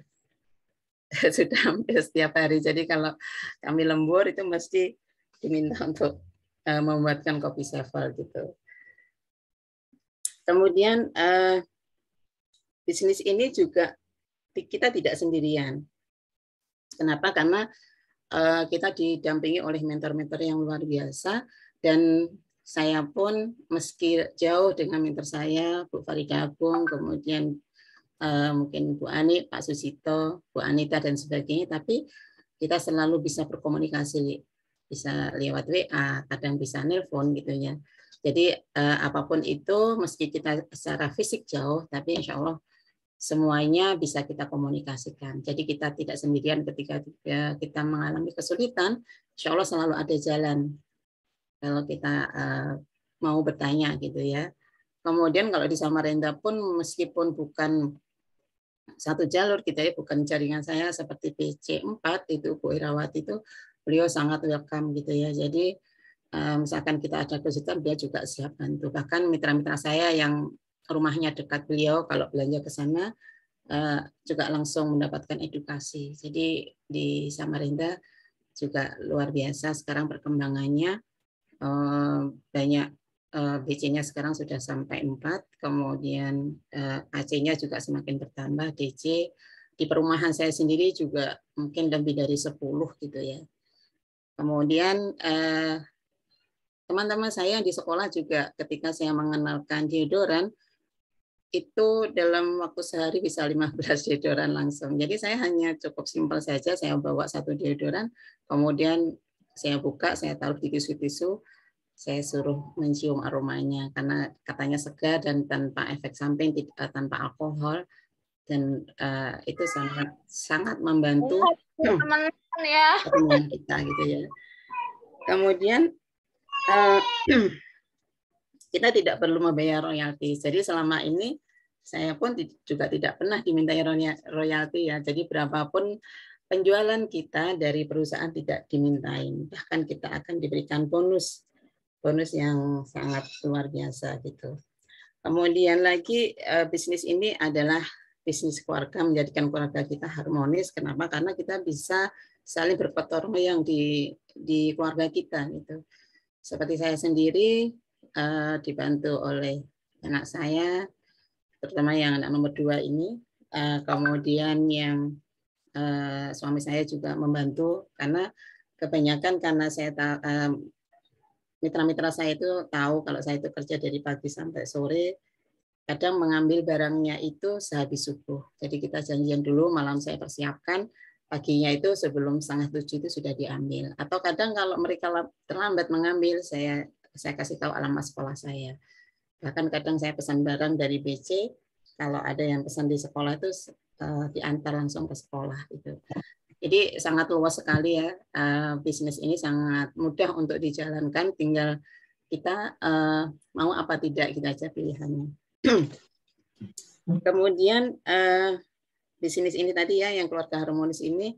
hampir setiap hari. Jadi kalau kami lembur itu mesti diminta untuk membuatkan kopi sevel gitu. Kemudian bisnis ini juga kita tidak sendirian. Kenapa? Karena kita didampingi oleh mentor-mentor yang luar biasa, dan saya pun meski jauh dengan mentor saya, Bu Farida Agung, kemudian mungkin Bu Ani, Pak Susito, Bu Anita dan sebagainya, tapi kita selalu bisa berkomunikasi, bisa lewat WA, kadang bisa nelpon gitu ya. Jadi apapun itu, meski kita secara fisik jauh, tapi insya Allah semuanya bisa kita komunikasikan. Jadi kita tidak sendirian ketika kita mengalami kesulitan, insya Allah selalu ada jalan kalau kita mau bertanya gitu ya. Kemudian kalau di Samarinda pun meskipun bukan satu jalur kita ya, bukan jaringan saya seperti PC4 itu Bu Irawati itu, beliau sangat welcome gitu ya. Jadi misalkan kita ada kesulitan, dia juga siap bantu. Bahkan mitra-mitra saya yang rumahnya dekat beliau, kalau belanja ke sana juga langsung mendapatkan edukasi. Jadi di Samarinda juga luar biasa sekarang perkembangannya, banyak BC-nya sekarang sudah sampai 4, kemudian AC-nya juga semakin bertambah, DC. Di perumahan saya sendiri juga mungkin lebih dari 10 gitu ya. Kemudian teman-teman saya di sekolah juga ketika saya mengenalkan deodoran, itu dalam waktu sehari bisa 15 deodoran langsung. Jadi saya hanya cukup simpel saja, saya bawa 1 deodoran, kemudian saya buka, saya taruh di tisu-tisu, saya suruh mencium aromanya, karena katanya segar dan tanpa efek samping, tanpa alkohol, dan itu sangat membantu teman-teman ya kita gitu ya. Kemudian kita tidak perlu membayar royalti. Jadi selama ini saya pun juga tidak pernah dimintai royalti ya. Jadi berapapun penjualan kita dari perusahaan tidak dimintain. Bahkan kita akan diberikan bonus yang sangat luar biasa gitu. Kemudian lagi bisnis ini adalah bisnis keluarga, menjadikan keluarga kita harmonis. Kenapa? Karena kita bisa saling bergotong royong di keluarga kita gitu. Seperti saya sendiri dibantu oleh anak saya, terutama yang anak nomor 2 ini, kemudian yang suami saya juga membantu, karena kebanyakan karena saya mitra-mitra saya itu tahu kalau saya itu kerja dari pagi sampai sore, kadang mengambil barangnya itu sehabis subuh. Jadi kita janjian dulu, malam saya persiapkan, paginya itu sebelum 6:30 itu sudah diambil. Atau kadang kalau mereka terlambat mengambil, saya kasih tahu alamat sekolah saya. Bahkan kadang saya pesan barang dari BC, kalau ada yang pesan di sekolah itu diantar langsung ke sekolah itu. Jadi sangat luas sekali ya, bisnis ini sangat mudah untuk dijalankan, tinggal kita mau apa tidak, kita aja pilihannya. Kemudian bisnis ini tadi ya, yang keluarga harmonis ini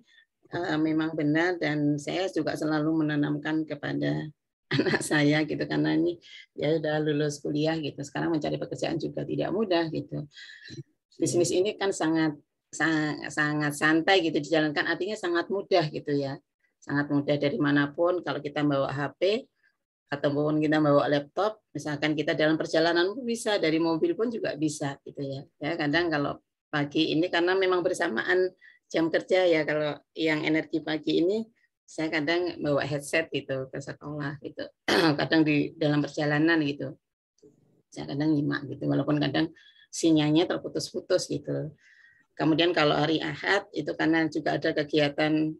memang benar, dan saya juga selalu menanamkan kepada anak saya gitu, karena ini ya udah lulus kuliah gitu, sekarang mencari pekerjaan juga tidak mudah gitu. Bisnis ini kan sangat sangat santai gitu dijalankan, artinya sangat mudah gitu ya, sangat mudah dari manapun. Kalau kita bawa HP ataupun kita bawa laptop, misalkan kita dalam perjalanan pun bisa, dari mobil pun juga bisa gitu ya. Ya kadang kalau pagi ini karena memang bersamaan jam kerja ya, kalau yang energi pagi ini saya kadang bawa headset gitu ke sekolah gitu. Kadang di dalam perjalanan gitu. Saya kadang nyimak gitu, walaupun kadang sinyalnya terputus-putus gitu. Kemudian kalau hari Ahad itu karena juga ada kegiatan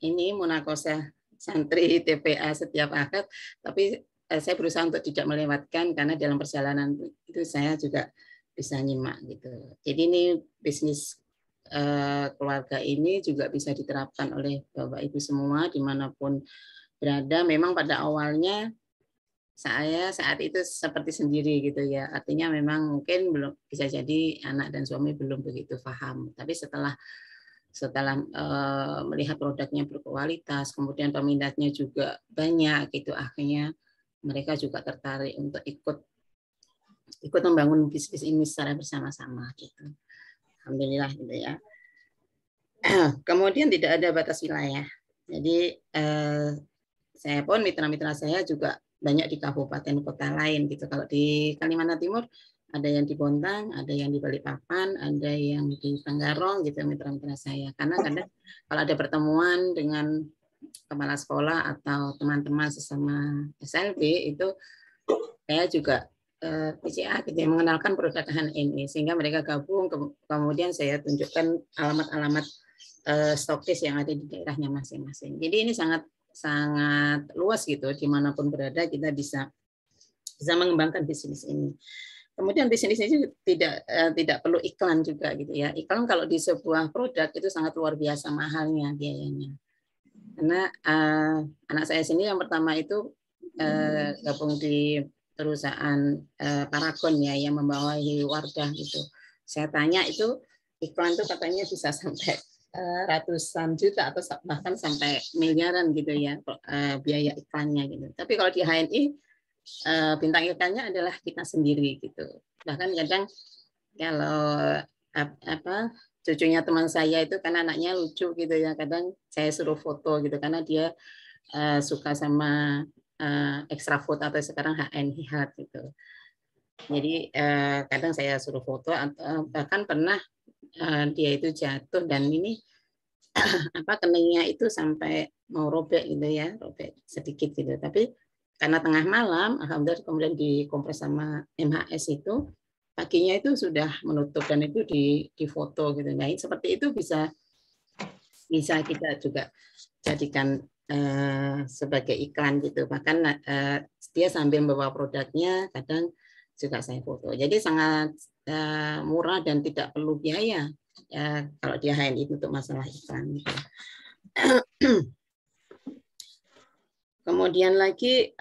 ini munakosah santri TPA setiap Ahad, tapi saya berusaha untuk tidak melewatkan karena dalam perjalanan itu saya juga bisa nyimak gitu. Jadi ini bisnis keluarga ini juga bisa diterapkan oleh Bapak Ibu semua dimanapun berada. Memang pada awalnya saya saat itu seperti sendiri gitu ya, artinya memang mungkin belum, bisa jadi anak dan suami belum begitu paham, tapi setelah melihat produknya berkualitas, kemudian peminatnya juga banyak gitu, akhirnya mereka juga tertarik untuk ikut membangun bisnis ini secara bersama-sama gitu. Alhamdulillah gitu ya. Kemudian tidak ada batas wilayah, jadi saya pun mitra-mitra saya juga banyak di kabupaten kota lain gitu. Kalau di Kalimantan Timur ada yang di Bontang, ada yang di Balikpapan, ada yang di Tanggarong gitu mitra-mitra saya. Karena kadang kalau ada pertemuan dengan kepala sekolah atau teman-teman sesama SLB itu saya juga PCA gitu, mengenalkan produk HNI sehingga mereka gabung, kemudian saya tunjukkan alamat-alamat stokis yang ada di daerahnya masing-masing. Jadi ini sangat luas gitu, dimanapun berada kita bisa mengembangkan bisnis ini. Kemudian bisnis ini tidak perlu iklan juga gitu ya. Iklan kalau di sebuah produk itu sangat luar biasa mahalnya biayanya. Karena anak saya sini yang pertama itu gabung di perusahaan Paragon ya, yang membawahi Wardah gitu. Saya tanya itu iklan itu katanya bisa sampai ratusan juta atau bahkan sampai miliaran gitu ya biaya iklannya gitu. Tapi kalau di HNI bintang iklannya adalah kita sendiri gitu. Bahkan kadang kalau cucunya teman saya itu kan anaknya lucu gitu ya, kadang saya suruh foto gitu karena dia suka sama extra food atau sekarang HNI Heart gitu. Jadi kadang saya suruh foto atau bahkan pernah dia itu jatuh dan ini keningnya itu sampai mau robek gitu ya, robek sedikit gitu. Tapi karena tengah malam, alhamdulillah kemudian dikompres sama MHS itu, paginya itu sudah menutup dan itu di foto gitu. Nah, seperti itu bisa kita juga jadikan sebagai iklan gitu. Bahkan dia sambil membawa produknya, kadang juga saya foto. Jadi sangat murah dan tidak perlu biaya kalau dia HNI untuk masalah iklan. Kemudian lagi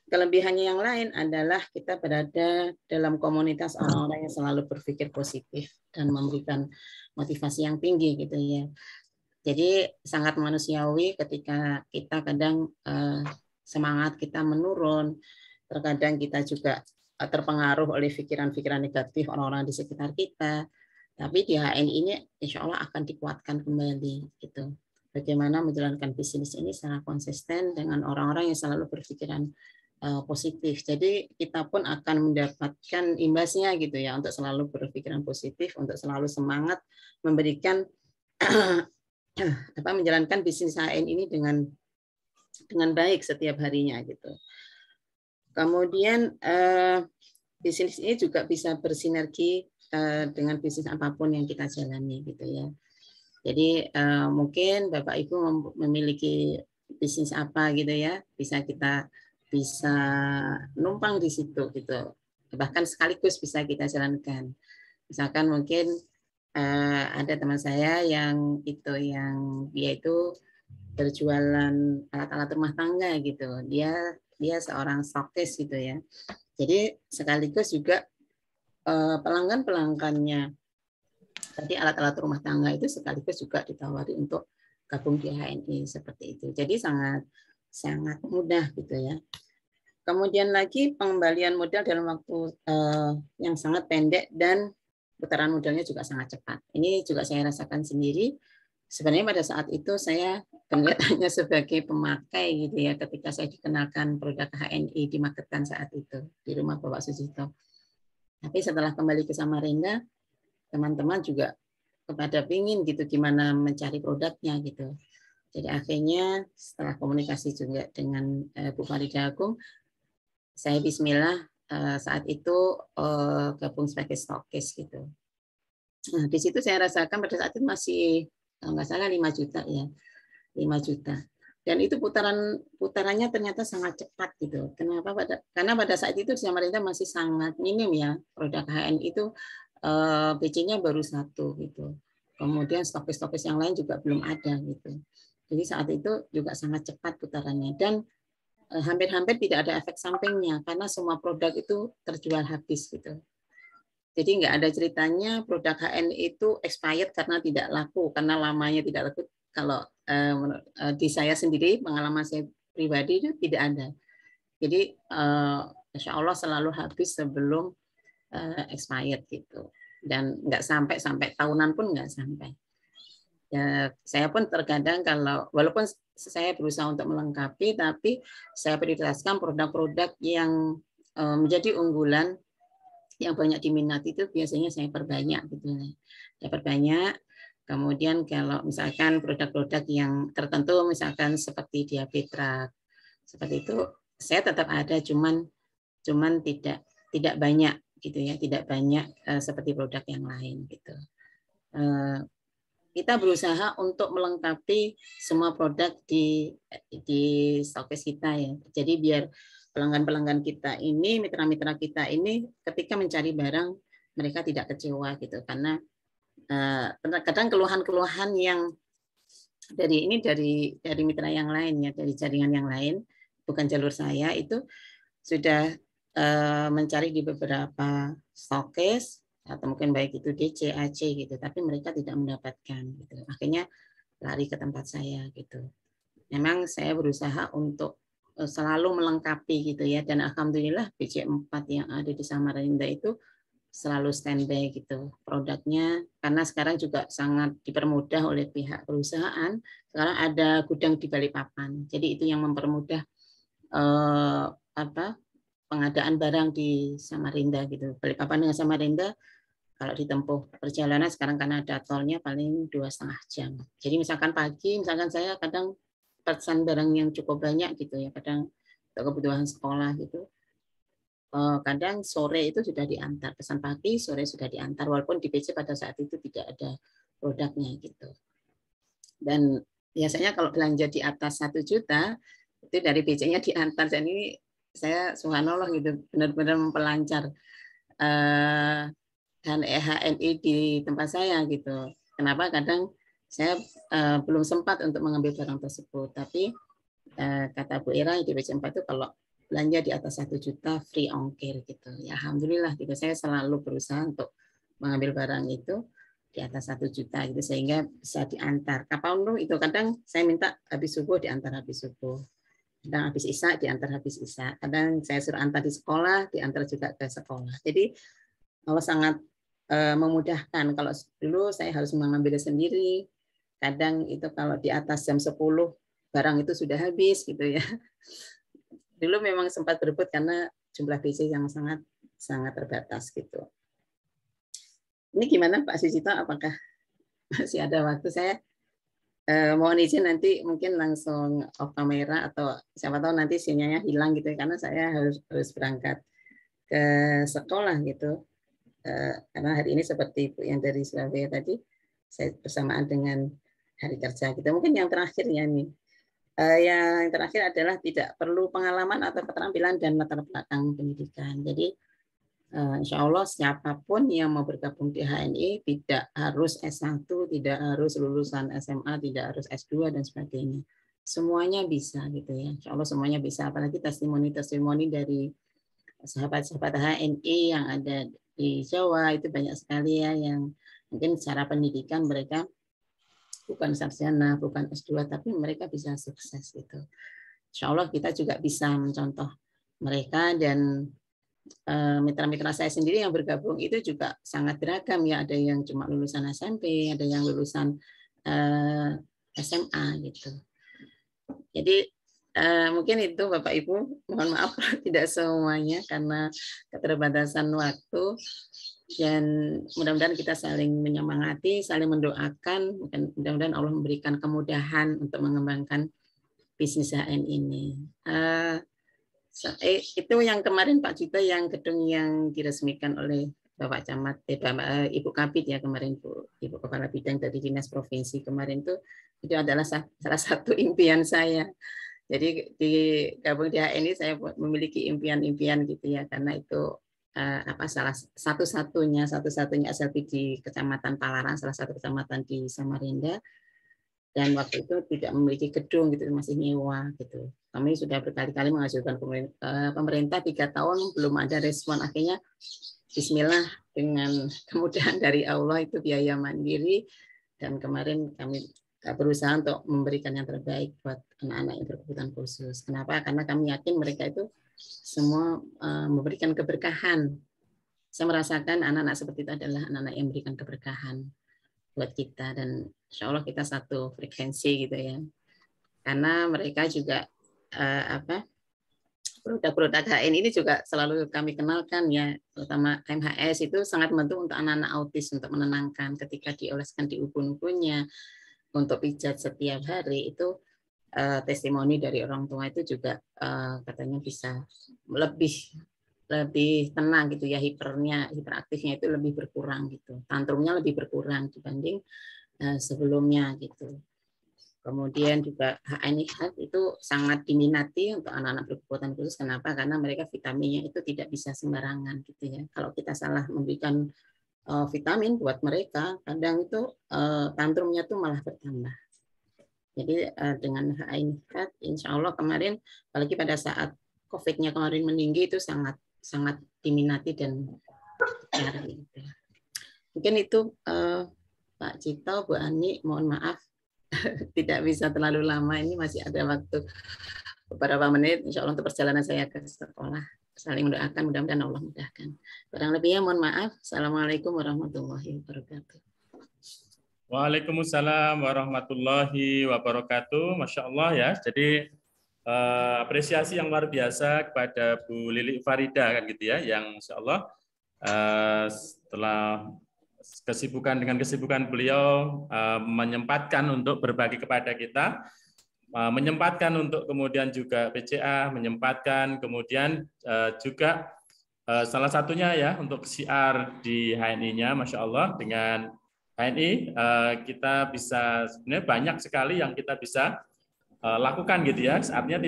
kelebihannya yang lain adalah kita berada dalam komunitas orang-orang yang selalu berpikir positif dan memberikan motivasi yang tinggi gitu ya. Jadi sangat manusiawi ketika kita kadang semangat kita menurun, terkadang kita juga terpengaruh oleh pikiran-pikiran negatif orang-orang di sekitar kita. Tapi di HNI ini insya Allah akan dikuatkan kembali gitu. Bagaimana menjalankan bisnis ini secara konsisten dengan orang-orang yang selalu berpikiran positif. Jadi kita pun akan mendapatkan imbasnya gitu ya, untuk selalu berpikiran positif, untuk selalu semangat memberikan menjalankan bisnis HN ini dengan baik setiap harinya gitu. Kemudian bisnis ini juga bisa bersinergi dengan bisnis apapun yang kita jalani gitu ya. Jadi mungkin Bapak Ibu memiliki bisnis apa gitu ya, bisa numpang di situ gitu. Bahkan sekaligus bisa kita jalankan. Misalkan mungkin ada teman saya yang dia itu berjualan alat-alat rumah tangga gitu. Dia seorang stokis gitu ya. Jadi sekaligus juga pelanggan-pelanggannya tadi alat-alat rumah tangga itu sekaligus juga ditawari untuk gabung di HNI seperti itu. Jadi sangat mudah gitu ya. Kemudian lagi pengembalian modal dalam waktu yang sangat pendek dan putaran modalnya juga sangat cepat. Ini juga saya rasakan sendiri. Sebenarnya pada saat itu saya kelihatannya sebagai pemakai gitu ya, ketika saya dikenalkan produk HNI di Magetan saat itu di rumah Bapak Sujito. Tapi setelah kembali ke Samarinda, teman-teman juga kepada pingin gitu gimana mencari produknya gitu. Jadi akhirnya setelah komunikasi juga dengan Bu Farida Agung, saya bismillah saat itu gabung sebagai stokis gitu. Nah, di situ saya rasakan pada saat itu masih kalau nggak salah 5 juta ya. 5 juta. Dan itu putarannya ternyata sangat cepat gitu. Kenapa? Karena pada saat itu Samarinda masih sangat minim ya produk HN itu BC-nya baru 1 gitu. Kemudian stokis-stokis yang lain juga belum ada gitu. Jadi saat itu juga sangat cepat putarannya dan hampir-hampir tidak ada efek sampingnya karena semua produk itu terjual habis gitu. Jadi nggak ada ceritanya produk HN itu expired karena tidak laku, karena lamanya tidak laku. Kalau di saya sendiri, pengalaman saya pribadi itu tidak ada. Jadi insya Allah selalu habis sebelum expired gitu. Dan nggak sampai tahunan pun nggak sampai. Ya, saya pun terkadang kalau walaupun saya berusaha untuk melengkapi, tapi saya prioritaskan produk-produk yang menjadi unggulan yang banyak diminati itu biasanya saya perbanyak gitu. Saya perbanyak. Kemudian kalau misalkan produk-produk yang tertentu misalkan seperti Diapetra seperti itu saya tetap ada cuman tidak banyak gitu ya, tidak banyak seperti produk yang lain gitu. Kita berusaha untuk melengkapi semua produk di stokis kita ya. Jadi biar pelanggan-pelanggan kita ini, mitra-mitra kita ini ketika mencari barang mereka tidak kecewa gitu karena kadang keluhan-keluhan yang dari mitra yang lain ya, dari jaringan yang lain bukan jalur saya itu sudah mencari di beberapa stokis atau mungkin baik itu DC, AC gitu, tapi mereka tidak mendapatkan gitu. Akhirnya lari ke tempat saya gitu. Memang saya berusaha untuk selalu melengkapi gitu ya, dan alhamdulillah BC4 yang ada di Samarinda itu selalu standby gitu produknya, karena sekarang juga sangat dipermudah oleh pihak perusahaan. Sekarang ada gudang di Balikpapan, jadi itu yang mempermudah pengadaan barang di Samarinda gitu. Balikpapan dengan Samarinda kalau ditempuh perjalanan sekarang karena ada tolnya paling 2,5 jam. Jadi misalkan pagi, misalkan saya kadang pesan barang yang cukup banyak gitu ya, kadang untuk kebutuhan sekolah gitu. Kadang sore itu sudah diantar, pesan pagi sore sudah diantar, walaupun di BC pada saat itu tidak ada produknya gitu. Dan biasanya kalau belanja di atas 1 juta itu dari BC-nya diantar. Dan ini saya subhanallah gitu benar-benar memperlancar HNI di tempat saya gitu. Kenapa? Kadang saya belum sempat untuk mengambil barang tersebut, tapi kata Bu Ira di BC4 itu kalau belanja di atas 1 juta free ongkir gitu. Ya alhamdulillah gitu, saya selalu berusaha untuk mengambil barang itu di atas 1 juta gitu sehingga bisa diantar. Kapan itu kadang saya minta habis subuh diantar habis subuh. Kadang habis isya diantar habis isya. Kadang saya suruh antar di sekolah, diantar juga ke sekolah. Jadi Allah sangat memudahkan. Kalau dulu saya harus mengambil sendiri. Kadang itu kalau di atas jam 10 barang itu sudah habis gitu ya. Dulu memang sempat berebut karena jumlah BC yang sangat terbatas gitu. Ini gimana Pak Sujito? Apakah masih ada waktu? Saya mohon izin nanti mungkin langsung off kamera atau siapa tahu nanti sinyalnya hilang gitu ya, karena saya harus berangkat ke sekolah gitu. Karena hari ini seperti Bu yang dari Surabaya tadi, saya bersamaan dengan hari kerja gitu. Mungkin yang terakhir ya nih. Yang terakhir adalah tidak perlu pengalaman atau keterampilan dan latar belakang pendidikan. Jadi insya Allah siapapun yang mau bergabung di HNI tidak harus S1, tidak harus lulusan SMA, tidak harus S2 dan sebagainya. Semuanya bisa gitu ya. Insya Allah semuanya bisa. Apalagi testimoni dari sahabat-sahabat HNI yang ada di Jawa itu banyak sekali ya, yang mungkin secara pendidikan mereka bukan sarjana, bukan S2, tapi mereka bisa sukses gitu. Insya Allah kita juga bisa mencontoh mereka dan mitra-mitra saya sendiri yang bergabung itu juga sangat beragam ya. Ada yang cuma lulusan SMP, ada yang lulusan SMA gitu. Jadi mungkin itu Bapak Ibu, mohon maaf tidak semuanya karena keterbatasan waktu, dan mudah-mudahan kita saling menyemangati, saling mendoakan, mudah-mudahan Allah memberikan kemudahan untuk mengembangkan bisnis HN ini. Itu yang kemarin Pak Cito, yang gedung yang diresmikan oleh Bapak Camat, Ibu Kabid ya kemarin, Ibu Kepala Bidang dari Dinas Provinsi kemarin itu adalah salah satu impian saya. Jadi di gabung di HN ini saya memiliki impian-impian gitu ya, karena itu salah satu-satunya SLP di Kecamatan Palaran, salah satu kecamatan di Samarinda, dan waktu itu tidak memiliki gedung gitu, masih nyewa gitu. Kami sudah berkali-kali mengajukan pemerintah 3 tahun belum ada respon, akhirnya Bismillah dengan kemudahan dari Allah itu biaya mandiri, dan kemarin kami berusaha untuk memberikan yang terbaik buat anak-anak yang berkebutuhan khusus. Kenapa? Karena kami yakin mereka itu semua memberikan keberkahan. Saya merasakan anak-anak seperti itu adalah anak-anak yang memberikan keberkahan buat kita, dan insya Allah kita satu frekuensi gitu ya. Karena mereka juga produk-produk HN ini juga selalu kami kenalkan ya, terutama MHS itu sangat membantu untuk anak-anak autis, untuk menenangkan ketika dioleskan di ubun-ubunnya, untuk pijat setiap hari itu, testimoni dari orang tua itu juga katanya bisa lebih tenang gitu ya, hiperaktifnya itu lebih berkurang gitu, tantrumnya lebih berkurang dibanding sebelumnya gitu. Kemudian juga HN itu sangat diminati untuk anak-anak berkebutuhan khusus. Kenapa? Karena mereka vitaminnya itu tidak bisa sembarangan gitu ya. Kalau kita salah memberikan vitamin buat mereka, kadang itu tantrumnya tuh malah bertambah. Jadi dengan HN, insya Allah kemarin, apalagi pada saat COVID-nya kemarin meninggi, itu sangat diminati dan cari. Mungkin itu Pak Cito, Bu Ani, mohon maaf tidak bisa terlalu lama, ini masih ada waktu beberapa menit, insya Allah untuk perjalanan saya ke sekolah. Saling mendoakan, mudah-mudahan Allah mudahkan. Kurang lebihnya mohon maaf. Assalamualaikum warahmatullahi wabarakatuh. Waalaikumsalam warahmatullahi wabarakatuh. Masya Allah ya. Jadi apresiasi yang luar biasa kepada Bu Lili Farida kan gitu ya, yang Insya Allah setelah dengan kesibukan beliau menyempatkan untuk berbagi kepada kita, menyempatkan untuk kemudian juga PCA, menyempatkan kemudian juga salah satunya ya untuk siar di HNI-nya, Masya Allah, dengan HNI kita bisa, sebenarnya banyak sekali yang kita bisa lakukan gitu ya. Artinya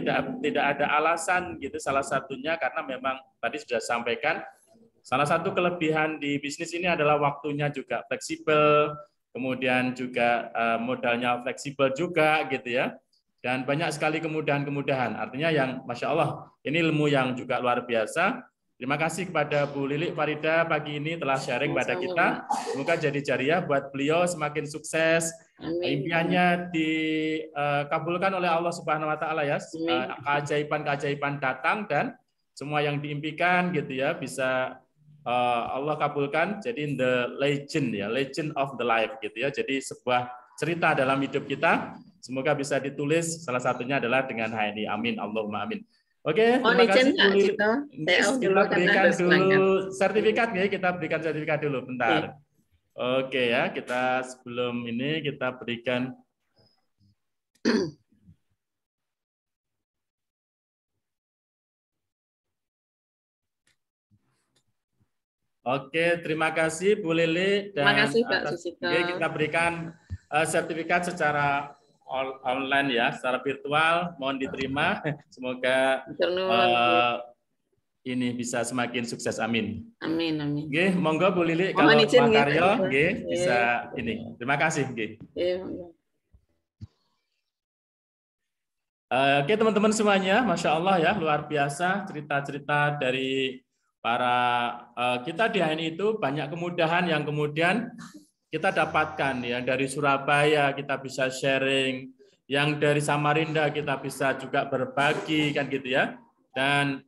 tidak ada alasan gitu, salah satunya karena memang tadi sudah sampaikan, salah satu kelebihan di bisnis ini adalah waktunya juga fleksibel, kemudian juga modalnya fleksibel juga gitu ya. Dan banyak sekali kemudahan-kemudahan. Artinya yang Masya Allah, ini ilmu yang juga luar biasa. Terima kasih kepada Bu Lili Farida pagi ini telah sharing pada kita. Semoga jadi jariah buat beliau, semakin sukses. Impiannya dikabulkan oleh Allah Subhanahu wa taala ya. Keajaiban-keajaiban datang dan semua yang diimpikan gitu ya bisa Allah kabulkan. Jadi the legend ya, legend of the life gitu ya. Jadi sebuah cerita dalam hidup kita. Semoga bisa ditulis, salah satunya adalah dengan HNI. Amin, Allahumma amin. Oke, terima kasih Bu Lili. Kita berikan dulu sertifikat ya, kita berikan sertifikat dulu bentar. Oke ya, kita sebelum ini kita berikan. Oke, terima kasih Bu Lili, dan terima kasih Pak Susito. Kita berikan sertifikat secara online ya, secara virtual, mohon diterima. Semoga ini bisa semakin sukses, amin. Amin, amin. Oke, monggo Bu Lili kalau Makaryo bisa ini. Terima kasih. Oke teman-teman semuanya, Masya Allah ya, luar biasa cerita-cerita dari para kita di HNI itu, banyak kemudahan yang kemudian kita dapatkan ya. Dari Surabaya kita bisa sharing, yang dari Samarinda kita bisa juga berbagi kan gitu ya. Dan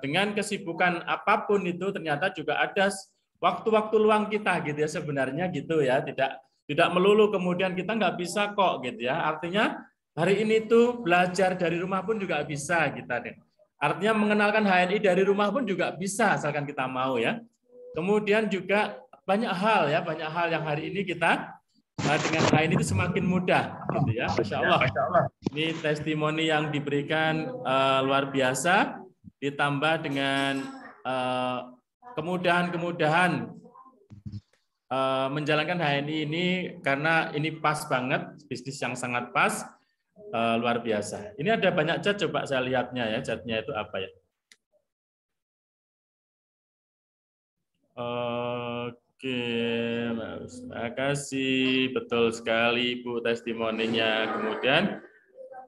dengan kesibukan apapun itu ternyata juga ada waktu-waktu luang kita gitu ya sebenarnya gitu ya, tidak melulu kemudian kita nggak bisa kok gitu ya. Artinya hari ini tuh belajar dari rumah pun juga bisa kita deh. Artinya mengenalkan HNI dari rumah pun juga bisa asalkan kita mau ya. Kemudian juga banyak hal yang hari ini kita dengan HNI itu semakin mudah gitu ya. Masya Allah. Ini testimoni yang diberikan luar biasa, ditambah dengan kemudahan-kemudahan menjalankan HNI ini karena ini pas banget, bisnis yang sangat pas, luar biasa. Ini ada banyak chat, coba saya lihatnya ya, chatnya itu apa ya? Oke, terima kasih, betul sekali Bu testimoninya. Kemudian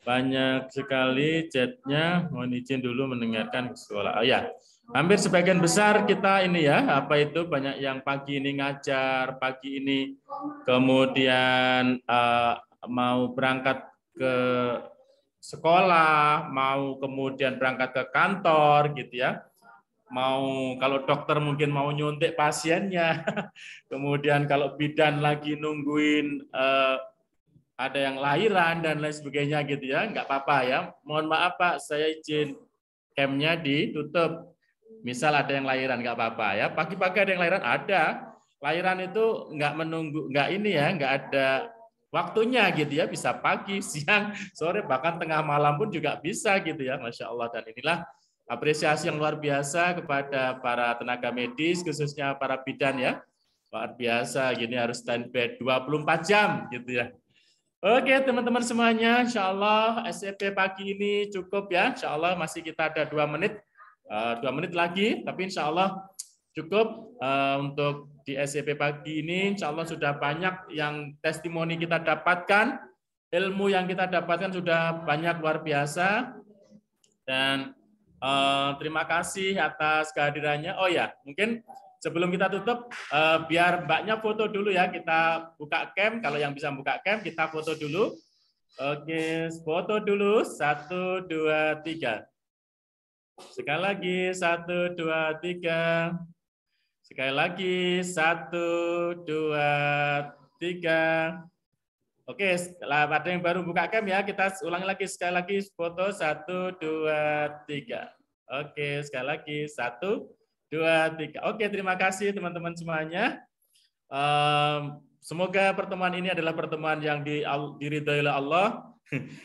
banyak sekali chatnya, mohon izin dulu mendengarkan sekolah. Oh ya, hampir sebagian besar kita ini ya, apa itu banyak yang pagi ini ngajar, pagi ini kemudian mau berangkat ke sekolah, mau kemudian berangkat ke kantor gitu ya. Mau kalau dokter mungkin mau nyuntik pasiennya. Kemudian kalau bidan lagi nungguin ada yang lahiran dan lain sebagainya gitu ya, nggak apa-apa ya. Mohon maaf Pak, saya izin camp-nya ditutup. Misal ada yang lahiran nggak apa-apa ya. Pagi-pagi ada yang lahiran, ada. Lahiran itu nggak menunggu, nggak ini ya, nggak ada waktunya gitu ya. Bisa pagi, siang, sore, bahkan tengah malam pun juga bisa gitu ya. Masya Allah. Dan inilah apresiasi yang luar biasa kepada para tenaga medis, khususnya para bidan ya. Luar biasa, gini harus standby 24 jam gitu ya. Oke teman-teman semuanya, insya Allah SEP pagi ini cukup ya. Insya Allah masih kita ada 2 menit, 2 menit lagi, tapi insya Allah cukup untuk di SEP pagi ini. Insya Allah sudah banyak yang testimoni kita dapatkan, ilmu yang kita dapatkan sudah banyak luar biasa. Dan terima kasih atas kehadirannya. Oh ya, mungkin sebelum kita tutup, biar Mbaknya foto dulu ya. Kita buka cam. Kalau yang bisa buka cam, kita foto dulu. Oke, foto dulu. 1, 2, 3. Sekali lagi, 1, 2, 3. Sekali lagi, 1, 2, 3. Oke, setelah ada yang baru buka cam ya, kita ulangi lagi sekali lagi foto 1, 2, 3. Oke, sekali lagi 1, 2, 3. Oke, terima kasih teman-teman semuanya. Semoga pertemuan ini adalah pertemuan yang diridhoi oleh Allah.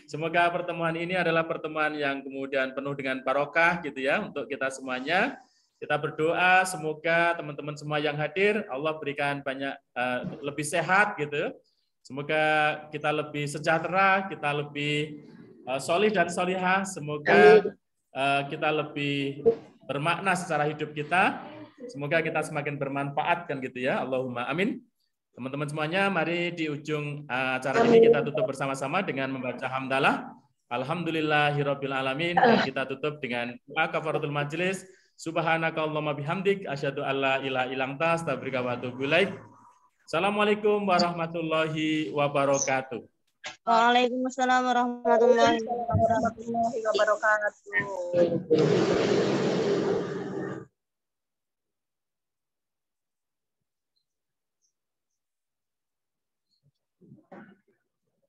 Semoga pertemuan ini adalah pertemuan yang kemudian penuh dengan barokah gitu ya untuk kita semuanya. Kita berdoa semoga teman-teman semua yang hadir Allah berikan banyak lebih sehat gitu. Semoga kita lebih sejahtera, kita lebih solih dan solihah. Semoga kita lebih bermakna secara hidup kita. Semoga kita semakin bermanfaat kan gitu ya. Allahumma amin. Teman-teman semuanya, mari di ujung acara ini kita tutup bersama-sama dengan membaca hamdalah. Alhamdulillahirabbil alamin. Dan kita tutup dengan doa kafaratul majelis. Subhanakallahumma bihamdik asyhadu alla ilaha illa anta astaghfiruka wa atubu ilaik. Assalamualaikum warahmatullahi wabarakatuh. Waalaikumsalam warahmatullahi wabarakatuh.